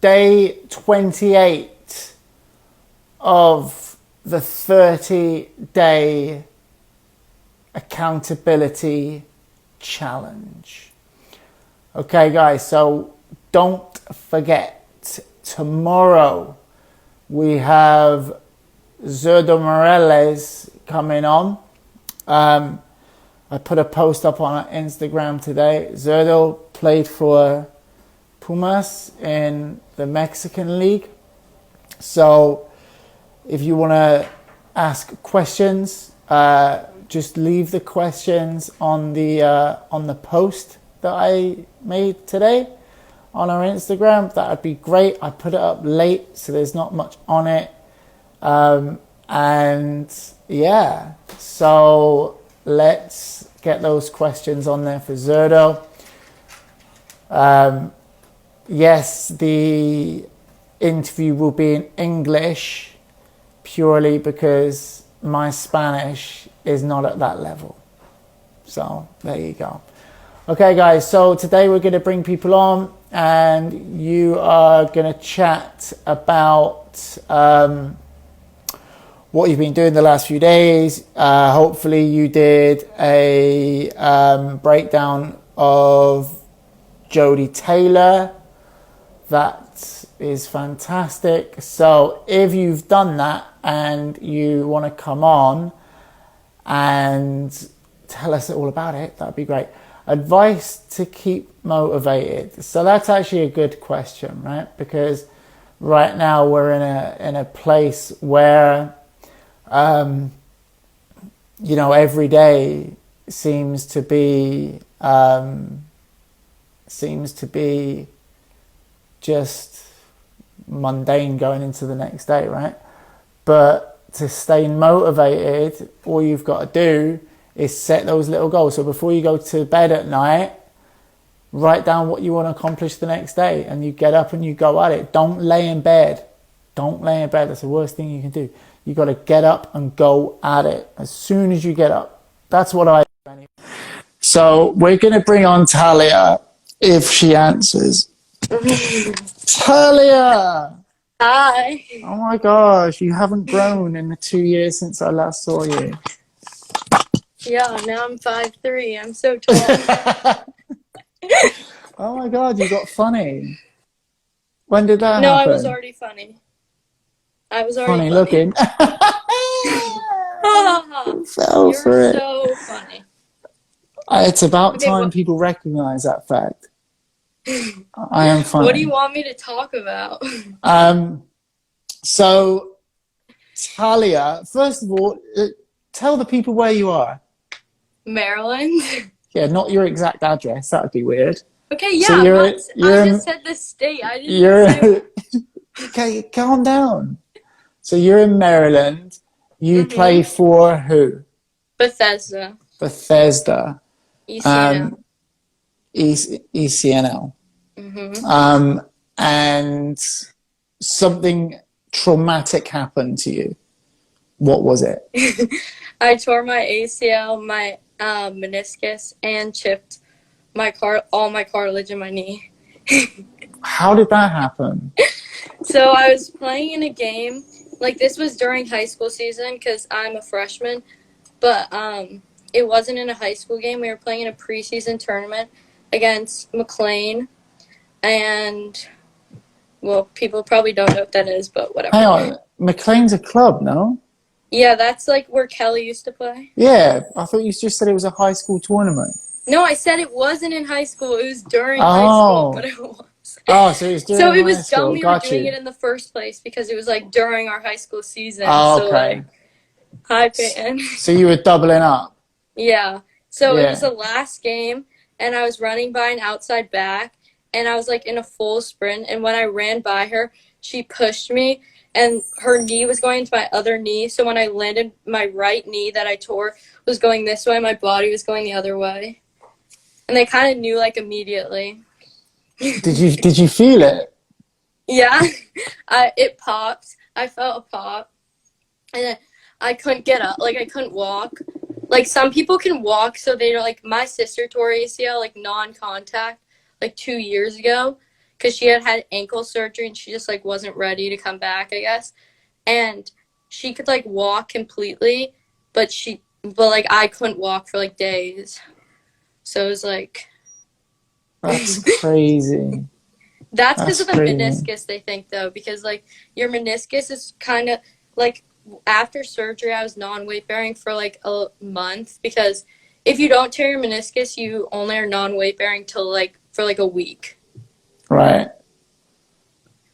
day 28 of the 30-day accountability challenge. Okay, guys, so don't forget, tomorrow we have Zurdo Marilyns coming on. I put a post up on our Instagram today. Zurdo played for Pumas in the Mexican League. So if you want to ask questions, just leave the questions on the post that I made today on our Instagram. That would be great. I put it up late, so there's not much on it. And yeah, so let's get those questions on there for Zurdo. Yes, the interview will be in English purely because my Spanish is not at that level. So there you go. Okay, guys, so today we're going to bring people on and you are going to chat about what you've been doing the last few days. Hopefully you did a breakdown of Jodie Taylor. That is fantastic. So if you've done that and you want to come on and tell us all about it, that'd be great. Advice to keep motivated. So that's actually a good question, right? Because right now we're in a place where you know, every day seems to be just mundane going into the next day, right? But to stay motivated, all you've got to do is set those little goals. So before you go to bed at night, write down what you want to accomplish the next day, and you get up and you go at it. Don't lay in bed. Don't lay in bed. That's the worst thing you can do. You got to get up and go at it as soon as you get up. That's what I do. So we're going to bring on Talia if she answers. Talia! Hi. Oh my gosh, you haven't grown in the 2 years since I last saw you. Yeah, now I'm 5'3". I'm so tall. Oh my god, you got funny. When did that No, happen? I was already funny. I was already funny looking. Fell You're for it. so funny. It's about time people recognize that fact. I am funny. What do you want me to talk about? So, Talia, first of all, tell the people where you are. Marylyns. Yeah, not your exact address. That would be weird. Okay, yeah. So I just said the state. I didn't say... Okay, calm down. So you're in Maryland. You play for who? Bethesda. ECNL. ECNL. And something traumatic happened to you. What was it? I tore my ACL, my meniscus, and chipped all my cartilage in my knee. How did that happen? So I was playing in a game. Like, this was during high school season because I'm a freshman. But it wasn't in a high school game. We were playing in a preseason tournament against McLean. And, well, people probably don't know what that is, but whatever. Hang on. McLean's a club, no? Yeah, that's like where Kelly used to play. Yeah, I thought you just said it was a high school tournament. No, I said it wasn't in high school. It was during high school, but it was. Oh, so it was during So it was high school. dumb we were doing it in the first place because it was like during our high school season. Oh, so okay. like, hi, Peyton. So you were doubling up. Yeah. So it was the last game, and I was running by an outside back, and I was like in a full sprint. And when I ran by her, she pushed me, and her knee was going into my other knee. So when I landed, my right knee that I tore was going this way. My body was going the other way. And they kind of knew like immediately. Did you feel it? Yeah. It popped. I felt a pop. And then I couldn't get up. Like, I couldn't walk. Like, some people can walk, so they're like, my sister tore ACL, like, non-contact, like, 2 years ago. because she had ankle surgery and she just like wasn't ready to come back, I guess. And she could like walk completely, but like I couldn't walk for like days. So it was like That's crazy. that's because That's of the crazy. meniscus, they think, though, because like your meniscus is kind of like after surgery I was non-weight bearing for like a month, because if you don't tear your meniscus, you only are non-weight bearing till like for like a week. Right.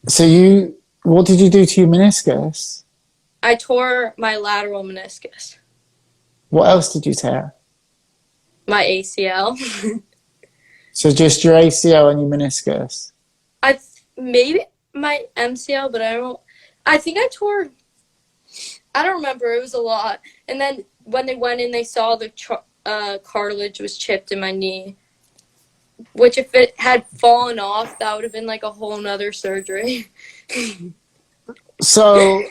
So what did you do to your meniscus? I tore my lateral meniscus, What else did you tear? my ACL. So just your ACL and your meniscus. Maybe my MCL, but I think I don't remember. It was a lot. And then when they went in, they saw the cartilage was chipped in my knee, which if it had fallen off, that would have been like a whole nother surgery. So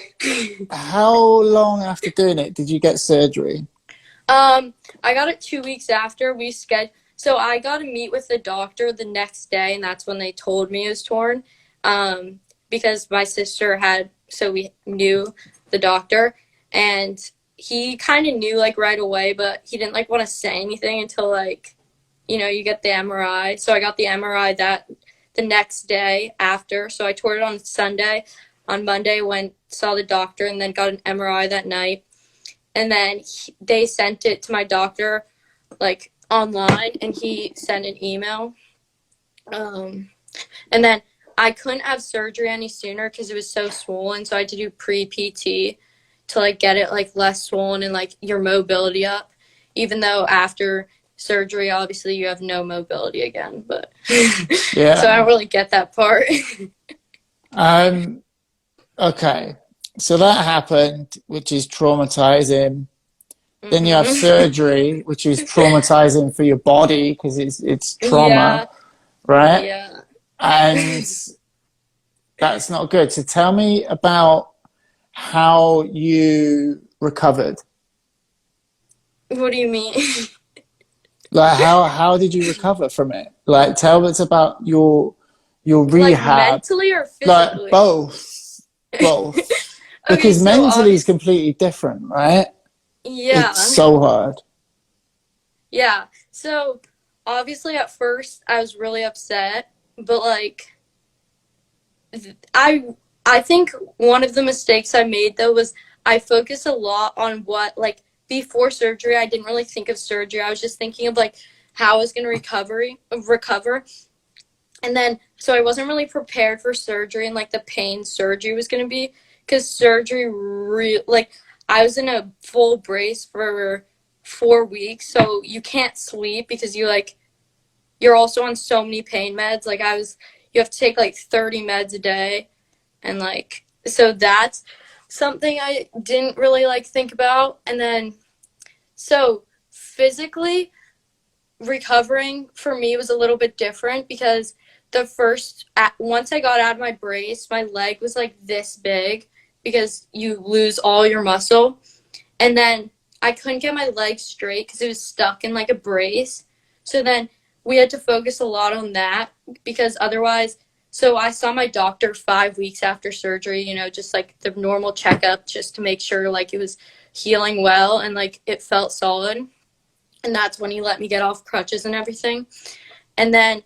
how long after doing it did you get surgery? I got it 2 weeks after we scheduled. So I got to meet with the doctor the next day, and that's when they told me it was torn. Because my sister so we knew the doctor, and he kind of knew like right away, but he didn't like want to say anything until like, you get the MRI. So I got the MRI the next day after. So I tore it on Sunday. On Monday, saw the doctor, and then got an MRI that night. And then they sent it to my doctor like online, and he sent an email. And then I couldn't have surgery any sooner because it was so swollen. So I had to do pre-PT to like get it like less swollen and like your mobility up. Even though after surgery, obviously you have no mobility again. But Yeah. So I don't really get that part. Okay. So that happened, which is traumatizing. Then you have surgery, which is traumatizing for your body because it's trauma, right? Yeah. And that's not good. So tell me about how you recovered. What do you mean? Like how did you recover from it? Like tell us about your rehab. Like mentally or physically? Like both. Both. Okay, Because so mentally is completely different, right? Yeah. It's so hard. Yeah. So obviously at first I was really upset, but like I think one of the mistakes I made though was I focused a lot on what like before surgery. I didn't really think of surgery. I was just thinking of like how I was going to recover. And then so I wasn't really prepared for surgery and like the pain surgery was going to be, because surgery like I was in a full brace for 4 weeks, so you can't sleep because you're also on so many pain meds. Like you have to take like 30 meds a day, and like so that's something I didn't really like think about. And then so physically recovering for me was a little bit different, because once I got out of my brace, my leg was like this big because you lose all your muscle. And then I couldn't get my leg straight because it was stuck in like a brace. So then we had to focus a lot on that, because otherwise, so I saw my doctor 5 weeks after surgery, just like the normal checkup, just to make sure like it was healing well and like it felt solid. And that's when he let me get off crutches and everything. And then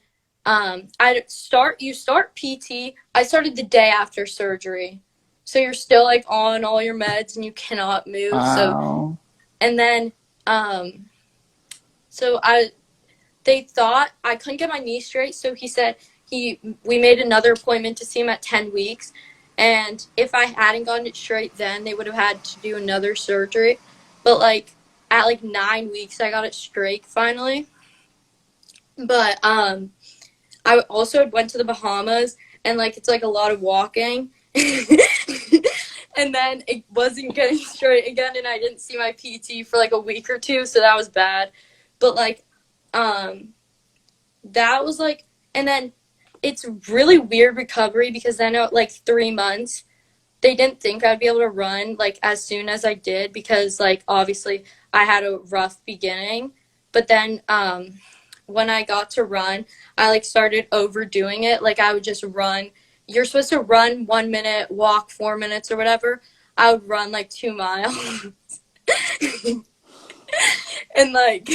you start PT. I started the day after surgery. So you're still like on all your meds and you cannot move. Wow. So, and then, they thought I couldn't get my knee straight. So he said we made another appointment to see him at 10 weeks. And if I hadn't gotten it straight then, they would have had to do another surgery. But like at like 9 weeks, I got it straight finally. But, I also went to the Bahamas, and like it's like a lot of walking. And then it wasn't getting straight again, and I didn't see my PT for like a week or two, so that was bad. But like that was like, and then it's really weird recovery, because then at like 3 months they didn't think I'd be able to run like as soon as I did, because like obviously I had a rough beginning. But then when I got to run, I like started overdoing it. Like I would just run. You're supposed to run 1 minute, walk 4 minutes or whatever. I would run like 2 miles. And like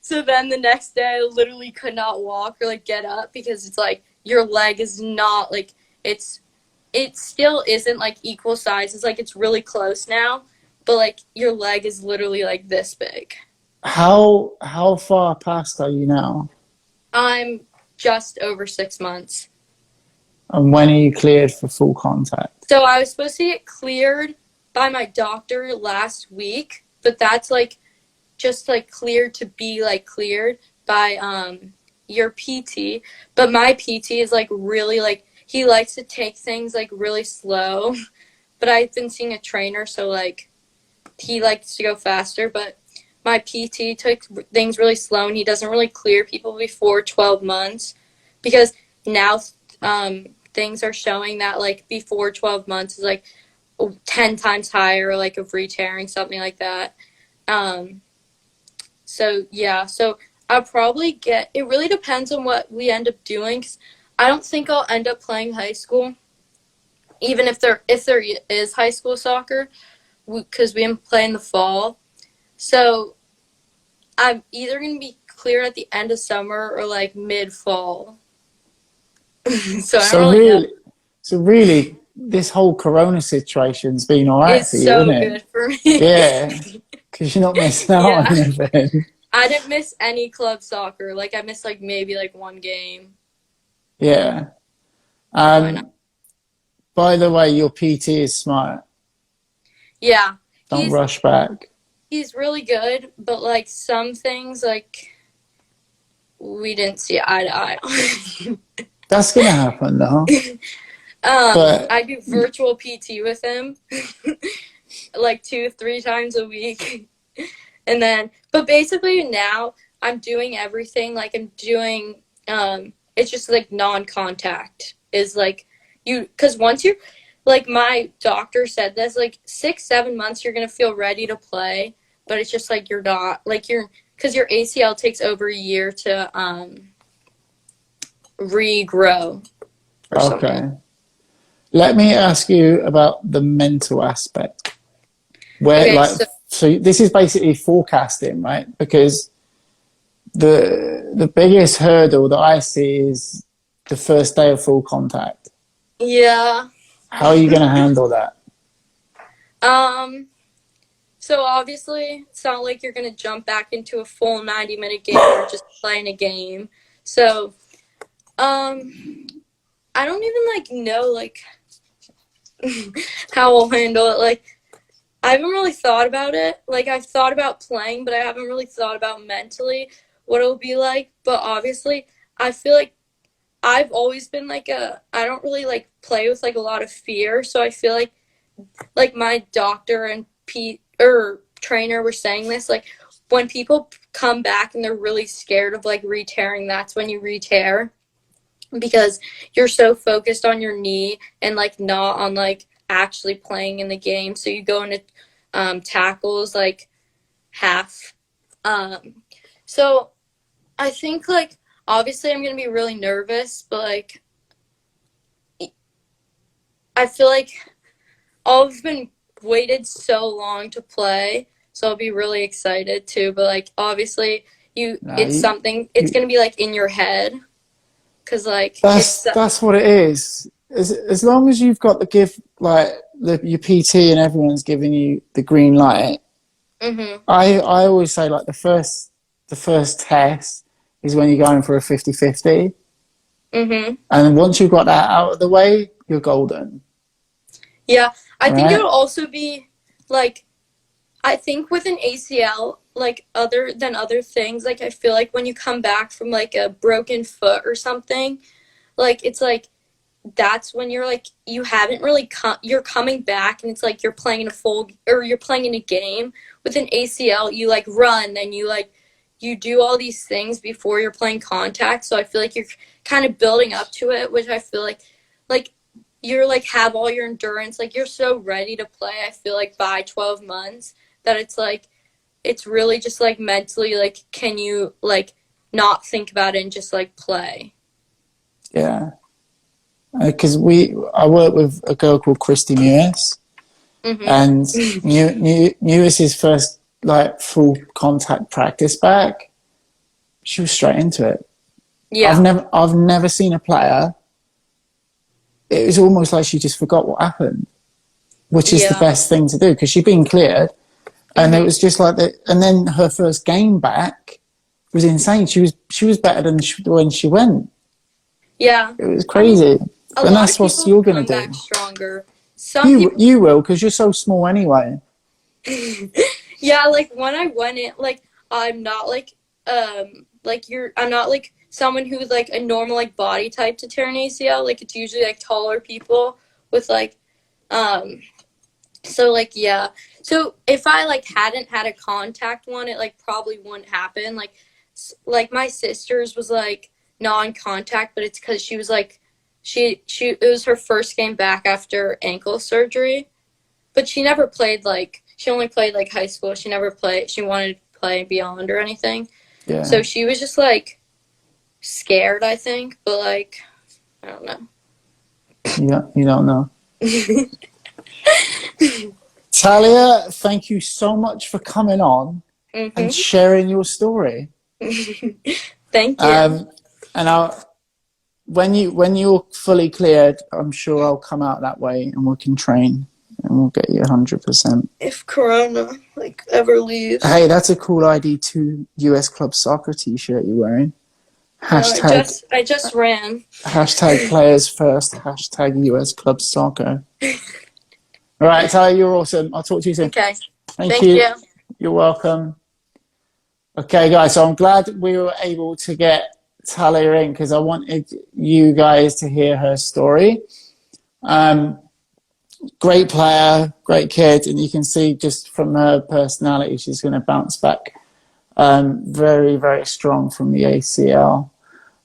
so then the next day I literally could not walk or like get up because it's like your leg is not like it still isn't like equal size. It's like it's really close now, but like your leg is literally like this big. How far past are you now? I'm just over 6 months. And when are you cleared for full contact? So I was supposed to get cleared by my doctor last week, but that's like just like cleared to be like cleared by your PT. But my PT is like really like he likes to take things like really slow. But I've been seeing a trainer, so like he likes to go faster, but my PT took things really slow and he doesn't really clear people before 12 months because now things are showing that like before 12 months is like 10 times higher like of re-tearing, something like that. So yeah, so I'll probably get, it really depends on what we end up doing. 'Cause I don't think I'll end up playing high school, even if there is high school soccer, because we didn't play in the fall. So I'm either going to be clear at the end of summer or like mid-fall. So I don't really know. So really, this whole Corona situation's been all right It's for you, isn't so it? good for me. Yeah, because you're not missing out Yeah. on anything. I didn't miss any club soccer. Like I missed like maybe like one game. Yeah. Why not? By the way, your PT is smart. Yeah. Don't rush back. He's really good, but like some things like we didn't see eye to eye. That's gonna happen though. But I do virtual PT with him like 2-3 times a week. And then, but basically now I'm doing everything. Like I'm doing, it's just like non-contact is like because once you're, like my doctor said this, like 6-7 months you're going to feel ready to play, but it's just like you're not, like because your ACL takes over a year to regrow or something. okay. Let me ask you about the mental aspect. Where Okay, so this is basically forecasting, right? Because the biggest hurdle that I see is the first day of full contact. yeah. How are you going to handle that? So obviously it's not like you're gonna jump back into a full 90-minute game or just playing a game. So I don't even like know like how I'll handle it. Like I haven't really thought about it. Like I've thought about playing, but I haven't really thought about mentally what it'll be like. But obviously I feel like I've always been like I don't really like play with like a lot of fear. So I feel like my doctor and trainer were saying this, like when people come back and they're really scared of like re-tearing, that's when you re-tear because you're so focused on your knee and like not on like actually playing in the game. So you go into tackles like half. So I think like obviously I'm gonna be really nervous, but like I feel like I've been waited so long to play, so I'll be really excited too. But like obviously it's something, it's gonna be like in your head. Cause like that's what it is. As long as you've got the give, like your PT and everyone's giving you the green light. Mm-hmm. I always say like the first test is when you're going for a 50-50. Mm-hmm. And once you've got that out of the way, you're golden. Yeah, I think right? it'll also be like, I think with an ACL, like other than other things, like I feel like when you come back from like a broken foot or something, like it's like that's when you're like you haven't really you're coming back and it's like you're playing in a full or you're playing in a game. With an ACL you like run and you do all these things before you're playing contact, so I feel like you're kind of building up to it, which I feel like you're like have all your endurance, like you're so ready to play. I feel like by 12 months that it's like it's really just like mentally like can you like not think about it and just like play. Yeah. Because I work with a girl called Christy Mewis, and Mewis's first like full contact practice back, she was straight into it. Yeah. I've never seen a player. It was almost like she just forgot what happened, which is the best thing to do because she'd been cleared, and it was just like that. And then her first game back was insane. She was better than when she went. Yeah, it was crazy. I mean, And that's what you're gonna do. Back stronger. Some people, you will because you're so small anyway. Yeah, like when I went in, like I'm not like I'm not like someone who's like a normal like body type to tear an ACL. Like it's usually like taller people with like so like yeah. So if I like hadn't had a contact one, it like probably wouldn't happen. Like my sister's was like non-contact, but it's because she was like she it was her first game back after ankle surgery, but she never played like she only played like high school. She never played. She wanted to play beyond or anything. Yeah. So she was just like scared, I think, but like I don't know. You don't know. Talia, thank you so much for coming on and sharing your story. Thank you. And when you're fully cleared, I'm sure I'll come out that way and we can train and we'll get you 100%. If Corona like ever leaves. Hey, that's a cool ID2 US Club Soccer t-shirt you're wearing. Hashtag, I just ran. Hashtag players first. Hashtag US Club Soccer. All right, Talia, you're awesome. I'll talk to you soon. Okay. Thank you. You're welcome. Okay, guys, so I'm glad we were able to get Talia in because I wanted you guys to hear her story. Great player, great kid, and you can see just from her personality, she's going to bounce back very, very strong from the ACL.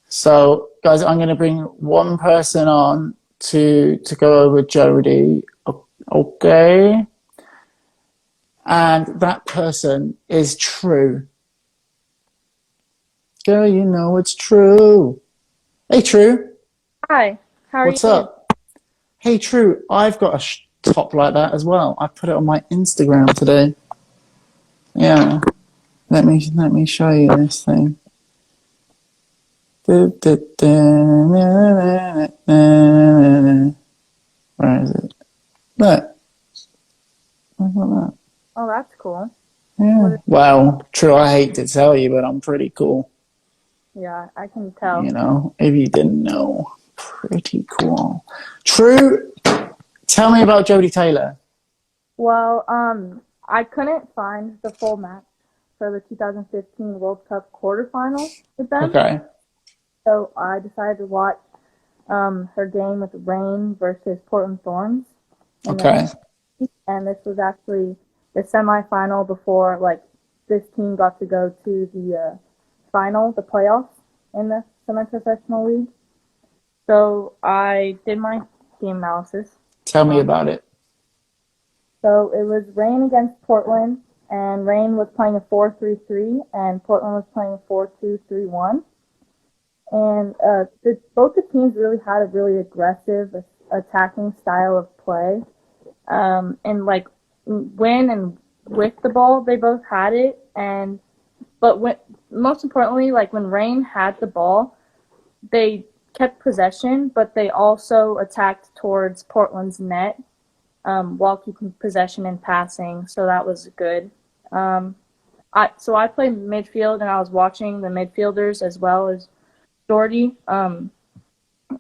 So, guys, I'm going to bring one person on to go over Jody. Okay. And that person is True. Girl, you know it's True. Hey, True. Hi. How are you? What's up? Hey, True. I've got a top like that as well. I put it on my Instagram today. Yeah. Let me show you this thing. Where is it? Look. Look at that. Oh, that's cool. Yeah. Well, True, I hate to tell you, but I'm pretty cool. Yeah, I can tell. You know, if you didn't know, pretty cool. True, tell me about Jodie Taylor. Well, I couldn't find the full match for the 2015 World Cup quarterfinals with them. Okay. So I decided to watch her game with Rain versus Portland Thorns. Okay. And this was actually the semifinal before, like, this team got to go to the final, the playoffs in the semi-professional league. So I did my game analysis. Tell me about it. So it was Rain against Portland, and Rain was playing a 4-3-3, and Portland was playing a 4-2-3-1. And both the teams really had a really aggressive attacking style of play. And like when and with the ball, they both had it. But most importantly, like when Rain had the ball, they kept possession, but they also attacked towards Portland's net while keeping possession and passing. So that was good. I played midfield, and I was watching the midfielders as well as Doherty. And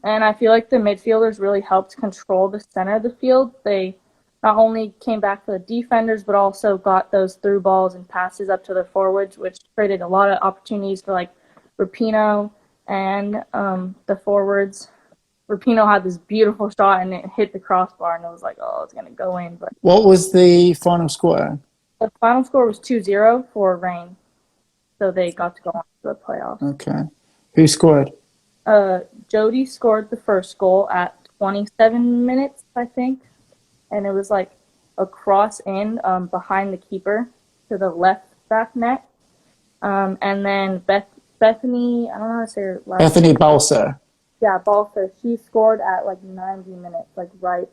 I feel like the midfielders really helped control the center of the field. They not only came back for the defenders, but also got those through balls and passes up to the forwards, which created a lot of opportunities for like Rapinoe and the forwards. Rapinoe had this beautiful shot and it hit the crossbar, and it was like, oh, it's going to go in. But what was the final score? The final score was 2-0 for Rain. So they got to go on to the playoffs. Okay. Who scored? Jody scored the first goal at 27 minutes, I think. And it was like a cross in behind the keeper to the left back net. And then Beth Bethany, I don't know how to say her last Bethany name. Balser. Yeah, Balser. She scored at like 90 minutes, like right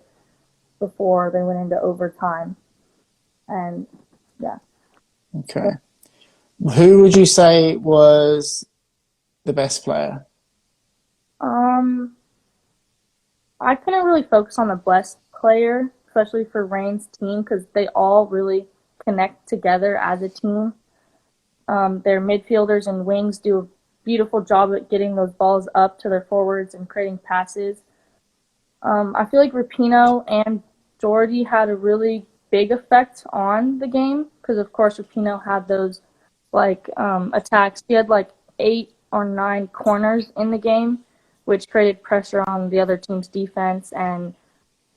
before they went into overtime. And yeah. Okay. Who would you say was the best player? I couldn't really focus on the best player, especially for Rain's team, because they all really connect together as a team. Their midfielders and wings do a beautiful job at getting those balls up to their forwards and creating passes. I feel like Rapinoe and Jordy had a really big effect on the game because, of course, Rapinoe had those attacks. He had like 8 or 9 corners in the game, which created pressure on the other team's defense. And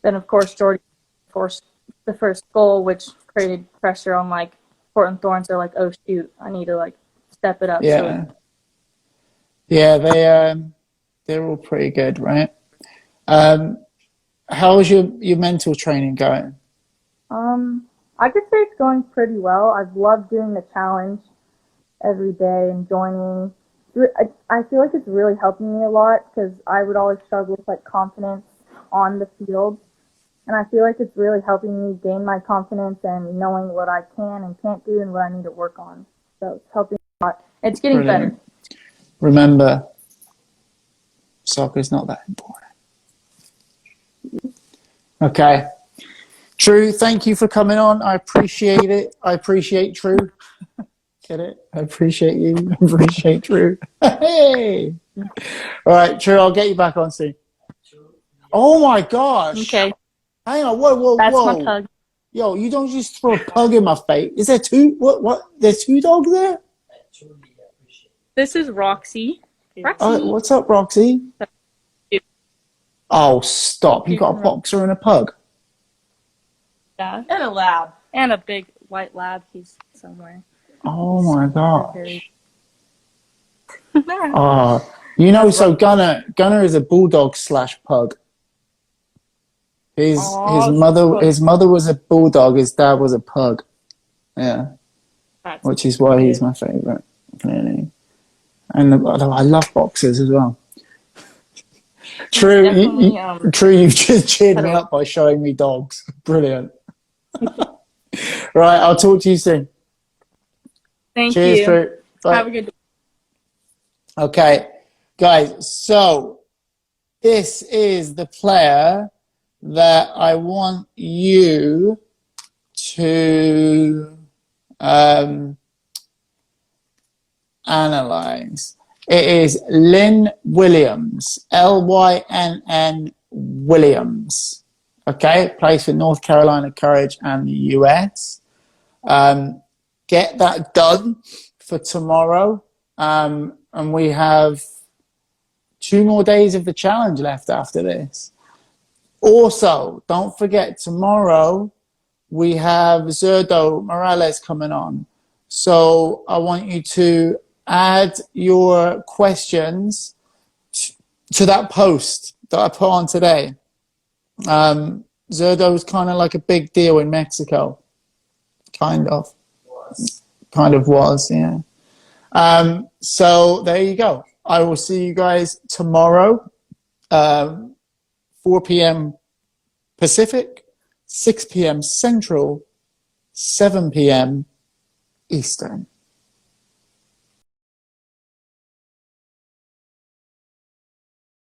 then, of course, Jordy forced the first goal, which created pressure on like Portland Thorns. They're like, oh shoot, I need to like step it up. Yeah, So, yeah, they're all pretty good, right? How's your mental training going? I could say it's going pretty well. I've loved doing the challenge every day and joining. I feel like it's really helping me a lot because I would always struggle with like confidence on the field. And I feel like it's really helping me gain my confidence and knowing what I can and can't do and what I need to work on. So it's helping a lot. It's getting Brilliant. better. Remember, soccer's not that important. Okay. True, thank you for coming on. I appreciate it. I appreciate True. Get it? I appreciate you. I appreciate True. Hey! All right, True, I'll get you back on soon. Oh my gosh. Okay. Hang on, whoa. That's my pug. Yo, you don't just throw a pug in my face. Is there two? What? There's 2 dogs there? This is Roxy. What's up, Roxy? Oh, stop. You got a boxer and a pug? Yeah. And a lab. And a big white lab. He's somewhere. Oh my gosh. So Gunner is a bulldog / pug. His mother was a bulldog, his dad was a pug. Yeah. Which is why he's my favourite, clearly. And I love boxers as well. True, you've just cheered me up by showing me dogs. Brilliant. Right, I'll talk to you soon. Thank Cheers, you. True. Bye. Have a good day. Okay, guys, so this is the player that I want you to analyze. It is Lynn Williams, Lynn Williams. Okay, plays for North Carolina Courage and the US. Get that done for tomorrow. And we have 2 more days of the challenge left after this. Also, don't forget, tomorrow we have Zerdo Morales coming on. So I want you to add your questions to that post that I put on today. Zerdo's kind of like a big deal in Mexico. Kind of was, yeah. So there you go. I will see you guys tomorrow, 4 p.m. Pacific, 6 p.m. Central, 7 p.m. Eastern.